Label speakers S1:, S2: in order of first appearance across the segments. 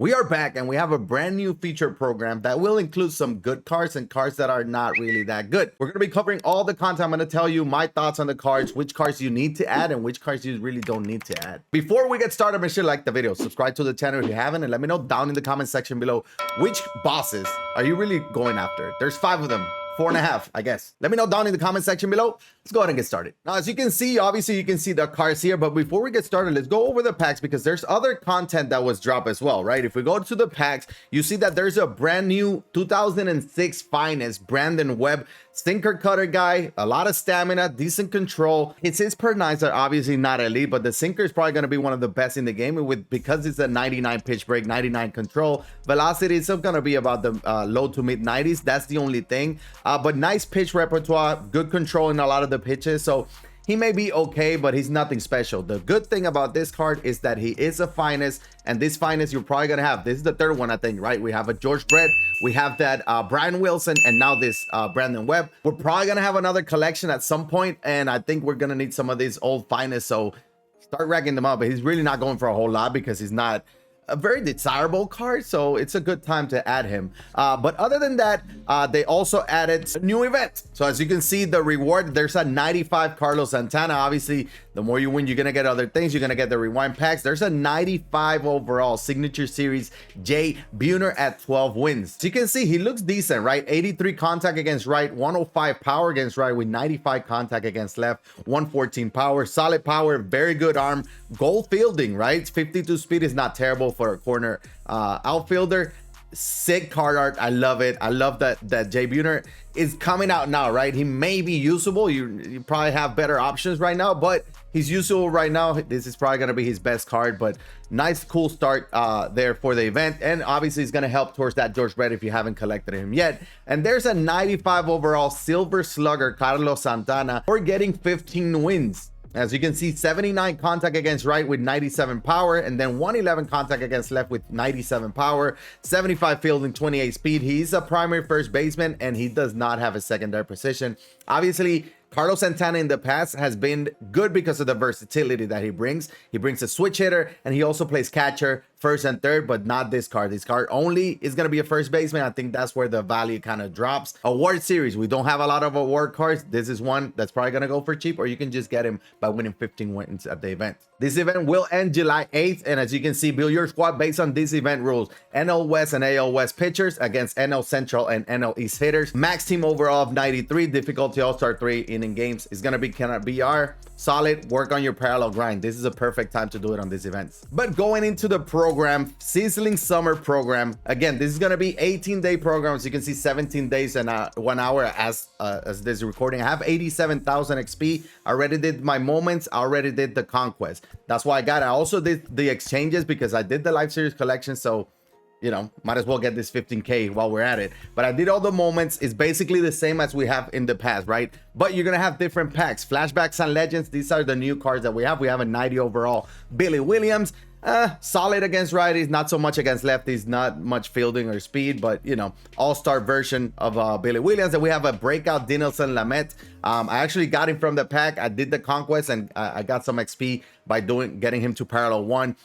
S1: We are back and we have a brand new feature program that will include some good cards and cards that are not really that good. We're going to be covering all the content. I'm going to tell you my thoughts on the cards, which cards you need to add and which cards you really don't need to add. Before we get started, make sure to like the video, subscribe to the channel if you haven't, and let me know down in the comment section below which bosses are you really going after. There's 5 of them. 4.5, I guess. Let me know down in the comment section below. Let's go ahead and get started. Now, as you can see, obviously you can see the cards here, but before we get started, let's go over the packs because there's other content that was dropped as well, right? If we go to the packs, you see that there's a brand new 2006 finest Brandon Webb sinker cutter guy, a lot of stamina, decent control. His per nines are obviously not elite, but the sinker is probably going to be one of the best in the game because it's a 99 pitch break, 99 control. Velocity is still going to be about the low to mid 90s. That's the only thing. But nice pitch repertoire, good control in a lot of the pitches. So he may be okay, but he's nothing special. The good thing about this card is that he is a finest, and this finest you're probably gonna have. This is the third one, I think, right? We have a George Brett, we have that Brian Wilson, and now this Brandon Webb. We're probably gonna have another collection at some point, and I think we're gonna need some of these old finest. So start racking them up. But he's really not going for a whole lot because he's not a very desirable card, so it's a good time to add him. But other than that, they also added a new event. So as you can see, the reward, there's a 95 Carlos Santana. Obviously, the more you win, you're gonna get other things. You're gonna get the rewind packs. There's a 95 overall signature series BUHNER at 12 wins. So you can see he looks decent, right? 83 contact against right, 105 power against right with 95 contact against left, 114 power, solid power, very good arm, goal fielding, right? 52 speed is not terrible for a corner outfielder. Sick card art. I love it. I love that BUHNER is coming out now, right? He may be usable. You probably have better options right now, but he's usable right now. This is probably going to be his best card, but nice, cool start there for the event. And obviously, it's going to help towards that George Brett if you haven't collected him yet. And there's a 95 overall Silver Slugger Carlos Santana for getting 15 wins. As you can see, 79 contact against right with 97 power, and then 111 contact against left with 97 power, 75 fielding, 28 speed. He's a primary first baseman, and he does not have a secondary position. Obviously, Carlos Santana in the past has been good because of the versatility that he brings. He brings a switch hitter, and he also plays catcher, first and third, but not this card. This card only is going to be a first baseman. I think that's where the value kind of drops. Award series, we don't have a lot of award cards. This is one that's probably going to go for cheap, or you can just get him by winning 15 wins at the event. This event will end July 8th, and as you can see, build your squad based on this event rules. NL West and AL West pitchers against NL Central and NL East hitters. Max team overall of 93, difficulty All-Star 3 inning games. Is going to be kind of BR. Solid, work on your parallel grind. This is a perfect time to do it on these events. But going into the program, sizzling summer program. Again, this is going to be 18-day program. As you can see, 17 days and 1 hour as this recording. I have 87,000 XP. I already did my moments. I already did the conquest. That's why I also did the exchanges because I did the live series collection. So, you know, might as well get this 15K while we're at it. But I did all the moments. It's basically the same as we have in the past, right? But you're going to have different packs. Flashbacks and legends. These are the new cards that we have. We have a 90 overall Billy Williams. Solid against righties, not so much against lefties, not much fielding or speed, but you know, all-star version of Billy Williams. And we have a breakout Dinelson Lamet. I actually got him from the pack. I did the conquest and I got some XP by getting him to parallel 1.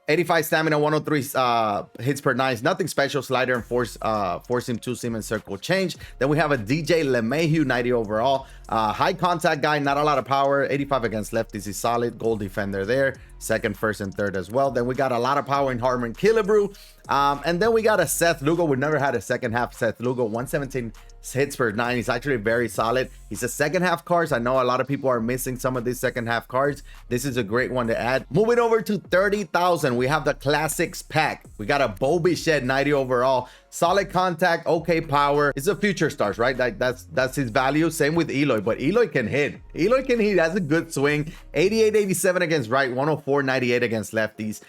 S1: 85 stamina, 103 hits per nine. Nothing special. Slider and force him to seam and circle change. Then we have a DJ LeMahieu, 90 overall. High contact guy, not a lot of power. 85 against lefties is solid. Goal defender there. Second, first, and third as well. Then we got a lot of power in Harmon Killebrew. And then we got a Seth Lugo. We've never had a second half Seth Lugo. 117 hits per 9. He's actually very solid. He's a second half cards. I know a lot of people are missing some of these second half cards. This is a great one to add. Moving over to 30,000, we have the classics pack. We got a Bo Bichette, 90 overall. Solid contact, okay power. It's a future stars, right? Like that's his value. Same with Eloy, but Eloy can hit. Eloy can hit. Has a good swing. 88, 87 against right. 104, 98 against lefties.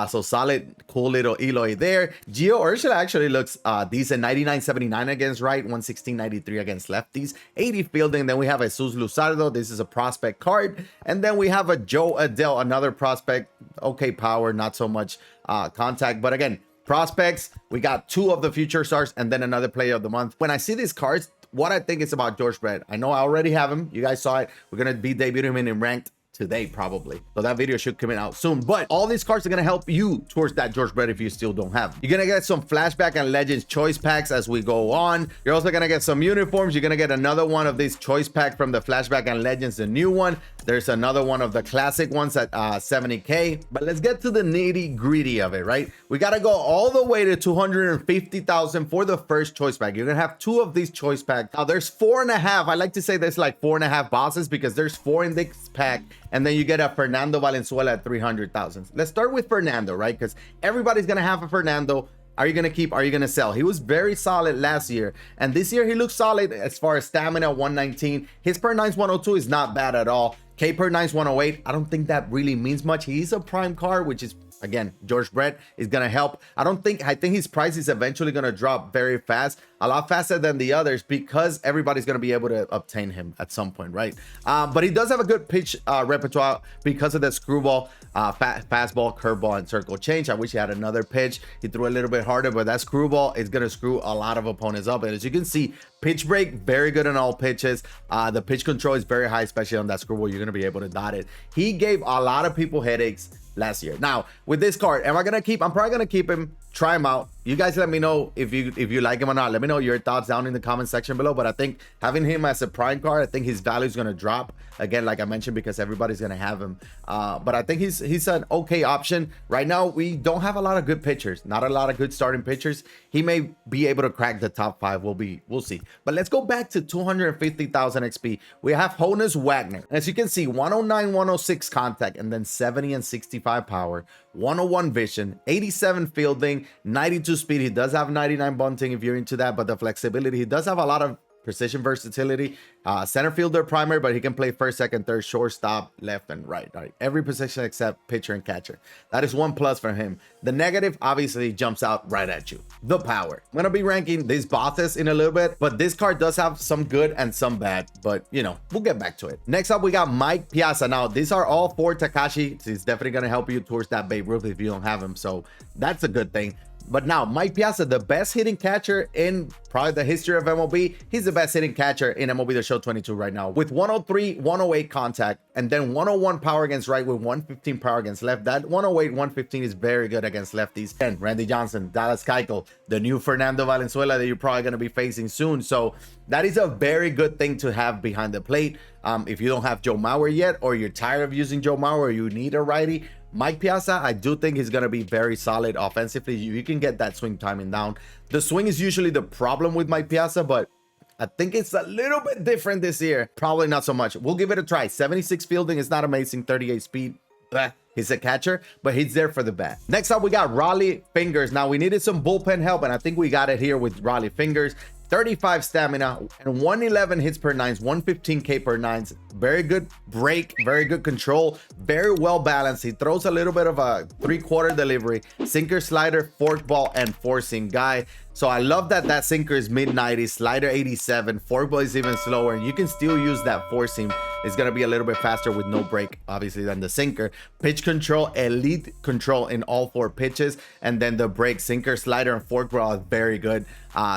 S1: So solid, cool little Eloy there. Gio Urshela actually looks decent. 99, 79 against right. 116, 93 against lefties. 80 fielding. Then we have a Jesus Luzardo. This is a prospect card. And then we have a Joe Adele, another prospect. Okay power, not so much contact, but again, prospects, we got 2 of the future stars and then another player of the month. When I see these cards, what I think is about George Brett, I know I already have him. You guys saw it. We're going to be debuting him in ranked today probably, so that video should come out soon. But all these cards are going to help you towards that George Brett if you still don't have. You're going to get some flashback and legends choice packs as we go on. You're also going to get some uniforms. You're going to get another one of these choice pack from the flashback and legends, the new one. There's another one of the classic ones at 70k. But let's get to the nitty gritty of it, right? We got to go all the way to 250,000 for the first choice pack. You're gonna have 2 of these choice packs. Now there's 4.5. I like to say there's like 4.5 bosses because there's 4 in this pack, and then you get a Fernando Valenzuela at 300,000. Let's start with Fernando, right? Because everybody's gonna have a Fernando. Are you gonna keep? Are you gonna sell? He was very solid last year, and this year he looks solid as far as stamina, 119. His per 9's 102 is not bad at all. K per 9's 108. I don't think that really means much. He's a prime card, which is, again, George Brett is going to help. I think his price is eventually going to drop very fast, a lot faster than the others, because everybody's going to be able to obtain him at some point, right? But he does have a good pitch repertoire because of the screwball, fastball, curveball, and circle change. I wish he had another pitch. He threw a little bit harder, but that screwball is going to screw a lot of opponents up. And as you can see, pitch break, very good on all pitches. The pitch control is very high, especially on that screwball. You're going to be able to dot it. He gave a lot of people headaches last year. Now with this card, am I gonna keep? I'm probably gonna keep him, try him out. You guys let me know if you like him or not. Let me know your thoughts down in the comment section below. But I think having him as a prime card, I think his value is gonna drop again, like I mentioned, because everybody's gonna have him. But I think he's an okay option right now. We don't have a lot of good pitchers, not a lot of good starting pitchers. He may be able to crack the top 5. We'll see. But let's go back to 250,000 XP. We have HONUS Wagner. As you can see, 109, 106 contact, and then 70 and 65 power, 101 vision, 87 fielding, 92 speed. He does have 99 bunting if you're into that, but the flexibility, he does have a lot of precision versatility. Center fielder primary, but he can play first, second, third, shortstop, left, and right. All right, every position except pitcher and catcher. That is one plus for him. The negative obviously jumps out right at you. The power. I'm gonna be ranking these bosses in a little bit, but this card does have some good and some bad, but you know, we'll get back to it. Next up, we got Mike Piazza. Now these are all for Takashi. He's definitely gonna help you towards that Babe Ruth if you don't have him, so that's a good thing. But now Mike Piazza, the best hitting catcher in probably the history of MLB. He's the best hitting catcher in MLB The Show 22 right now, with 103, 108 contact, and then 101 power against right with 115 power against left. That 108, 115 is very good against lefties. And Randy Johnson, Dallas Keuchel, the new Fernando Valenzuela that you're probably going to be facing soon. So that is a very good thing to have behind the plate. If you don't have Joe Mauer yet, or you're tired of using Joe Mauer, or you need a righty, Mike Piazza, I do think he's going to be very solid offensively. You can get that swing timing down. The swing is usually the problem with Mike Piazza, but I think it's a little bit different this year. Probably not so much. We'll give it a try. 76 fielding is not amazing. 38 speed. Bleh. He's a catcher, but he's there for the bat. Next up, we got Rollie Fingers. Now, we needed some bullpen help, and I think we got it here with Rollie Fingers. 35 stamina and 111 hits per 9s, 115 K per 9s. Very good break, very good control, very well balanced. He throws a little bit of a 3/4 delivery, sinker, slider, forkball, and four-seam guy. So I love that that sinker is mid-90s, slider 87, forkball is even slower, and you can still use that four-seam. It's going to be a little bit faster with no break, obviously, than the sinker. Pitch control, elite control in all 4 pitches, and then the break, sinker, slider, and forkball is very good.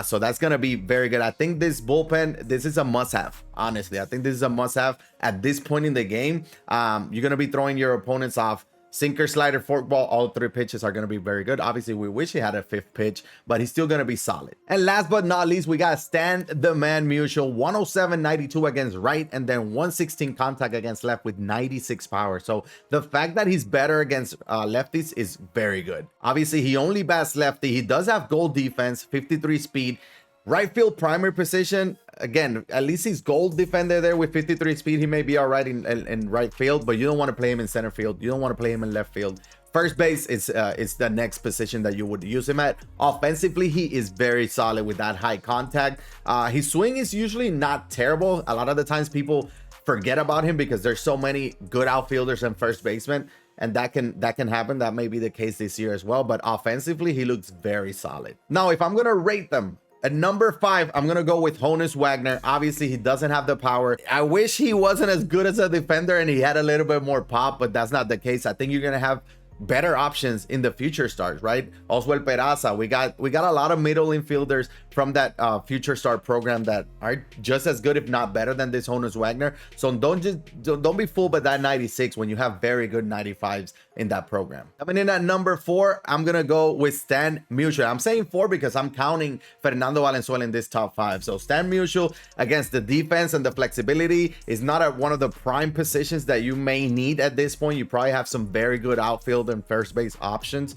S1: So that's going to be very good. I think this bullpen, this is a must-have, honestly. I think this is a must-have at this point in the game. You're going to be throwing your opponents off. Sinker, slider, forkball, all 3 pitches are going to be very good. Obviously, we wish he had a 5th pitch, but he's still going to be solid. And last but not least, we got Stan the Man Musial, 107, 92 against right, and then 116 contact against left with 96 power. So the fact that he's better against lefties is very good. Obviously, he only bats lefty. He does have goal defense, 53 speed. Right field primary position, again, at least he's gold defender there with 53 speed. He may be all right in right field, but you don't want to play him in center field. You don't want to play him in left field. First base is the next position that you would use him at. Offensively, he is very solid with that high contact. His swing is usually not terrible. A lot of the times people forget about him because there's so many good outfielders and first basemen, and that can happen. That may be the case this year as well, but offensively, he looks very solid. Now, if I'm going to rate them, at number 5, I'm going to go with Honus Wagner. Obviously, he doesn't have the power. I wish he wasn't as good as a defender and he had a little bit more pop, but that's not the case. I think you're going to have better options in the future stars, right? Also, PIAZZA, we got a lot of middle infielders from that future star program that are just as good, if not better, than this HONUS WAGNER. So don't be fooled by that 96 when you have very good 95s in that program. Coming in at number 4, I'm gonna go with Stan Musial. I'm saying 4 because I'm counting Fernando Valenzuela in this top 5. So Stan Musial, against the defense and the flexibility, is not at one of the prime positions that you may need at this point. You probably have some very good outfield and first base options.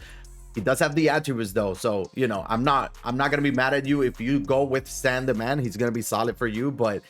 S1: He does have the attributes though, so you know, I'm not gonna be mad at you if you go with Stan the man. He's gonna be solid for you, but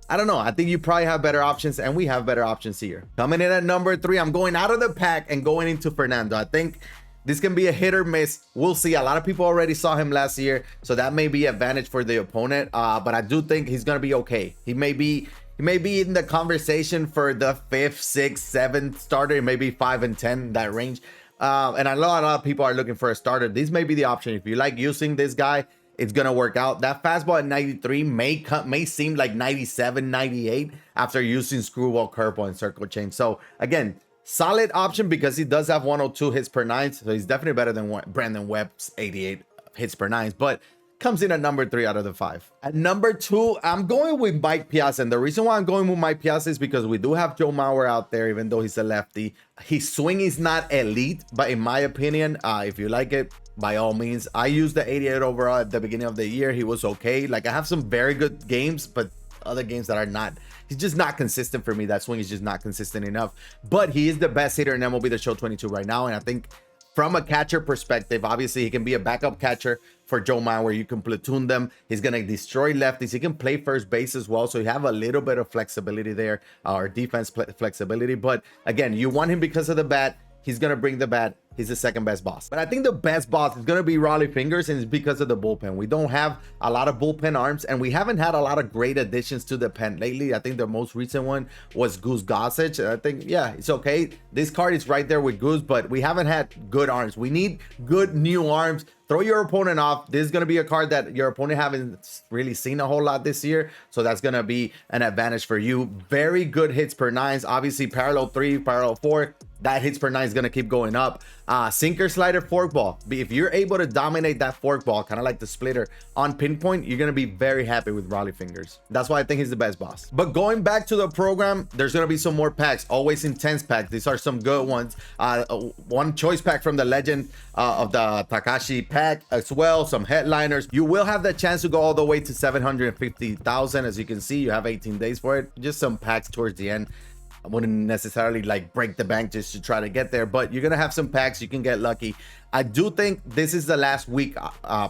S1: I don't know. I think you probably have better options, and we have better options here. Coming in at number 3, I'm going out of the pack and going into Fernando. I think this can be a hit or miss. We'll see. A lot of people already saw him last year, so that may be advantage for the opponent. But I do think he's gonna be okay. He may be in the conversation for the 5th, 6th, 7th starter, maybe 5 and 10, that range. And I know a lot of people are looking for a starter. This may be the option. If you like using this guy, it's gonna work out. That fastball at 93 may seem like 97, 98 after using screwball, curveball, and circle change. So again, solid option because he does have 102 hits per 9, so he's definitely better than Brandon Webb's 88 hits per 9, but comes in at number 3 out of the 5. At number 2, I'm going with Mike Piazza, and the reason why I'm going with Mike Piazza is because we do have Joe Mauer out there, even though he's a lefty. His swing is not elite, but in my opinion, if you like it, by all means. I used the 88 overall at the beginning of the year. He was okay. Like, I have some very good games, but other games that are not, he's just not consistent for me. That swing is just not consistent enough, but he is the best hitter in MLB The Show 22 right now. And I think from a catcher perspective, obviously he can be a backup catcher for Joe Mauer. You can platoon them. He's going to destroy lefties. He can play first base as well. So you have a little bit of flexibility there, or defense flexibility. But again, you want him because of the bat. He's going to bring the bat. He's the second best boss. But I think the best boss is going to be Rollie Fingers, and it's because of the bullpen. We don't have a lot of bullpen arms, and we haven't had a lot of great additions to the pen lately. I think the most recent one was Goose Gossage. And I think, yeah, it's okay. This card is right there with Goose, but we haven't had good arms. We need good new arms. Throw your opponent off. This is going to be a card that your opponent haven't really seen a whole lot this year, so that's going to be an advantage for you. Very good hits per 9s. Obviously, parallel 3, parallel 4. That hits per 9 is going to keep going up. Sinker, slider, forkball. If you're able to dominate that forkball, kind of like the splitter on pinpoint, you're going to be very happy with Rollie Fingers. That's why I think he's the best boss. But going back to the program, there's going to be some more packs. Always intense packs. These are some good ones. One choice pack from the legend of the Takashi pack as well. Some headliners. You will have the chance to go all the way to 750,000. As you can see, you have 18 days for it. Just some packs towards the end. I wouldn't necessarily like break the bank just to try to get there, but you're gonna have some packs. You can get lucky. I do think this is the last week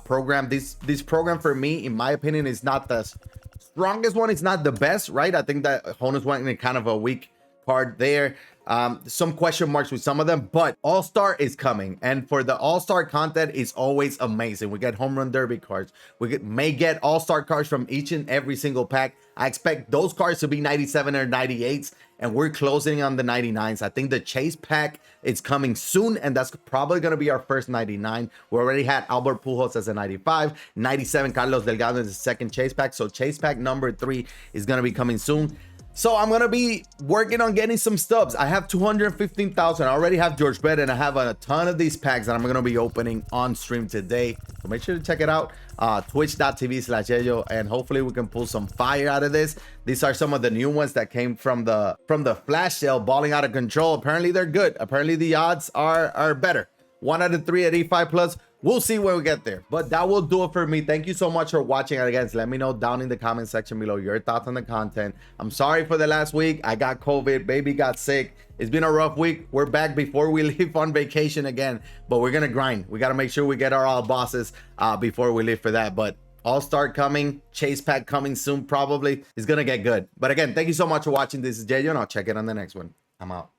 S1: program. This program, for me, in my opinion, is not the strongest one. It's not the best, right? I think that HONUS went in kind of a weak card there. Some question marks with some of them, but All-Star is coming, and for the All-Star content, it's always amazing. We get home run derby cards. We may get All-Star cards from each and every single pack. I expect those cards to be 97 or 98s, and we're closing on the 99s. I think the chase pack is coming soon, and that's probably going to be our first 99. We already had Albert Pujols as a 95, 97 Carlos Delgado is the second chase pack, so chase pack number 3 is going to be coming soon. So I'm going to be working on getting some stubs. I have 215,000. I already have George Brett, and I have a ton of these packs that I'm going to be opening on stream today. So make sure to check it out. Twitch.tv/YeYo, and hopefully we can pull some fire out of this. These are some of the new ones that came from the flash sale, balling out of control. Apparently they're good. Apparently the odds are better. 1 out of 3 at 85 plus. We'll see when we get there, but that will do it for me. Thank you so much for watching. And again, let me know down in the comment section below your thoughts on the content. I'm sorry for the last week. I got COVID, baby got sick. It's been a rough week. We're back before we leave on vacation again, but we're gonna grind. We gotta make sure we get our all bosses before we leave for that. But All-Star coming, chase pack coming soon, probably. It's gonna get good. But again, thank you so much for watching. This is YeYo, and I'll check it on the next one. I'm out.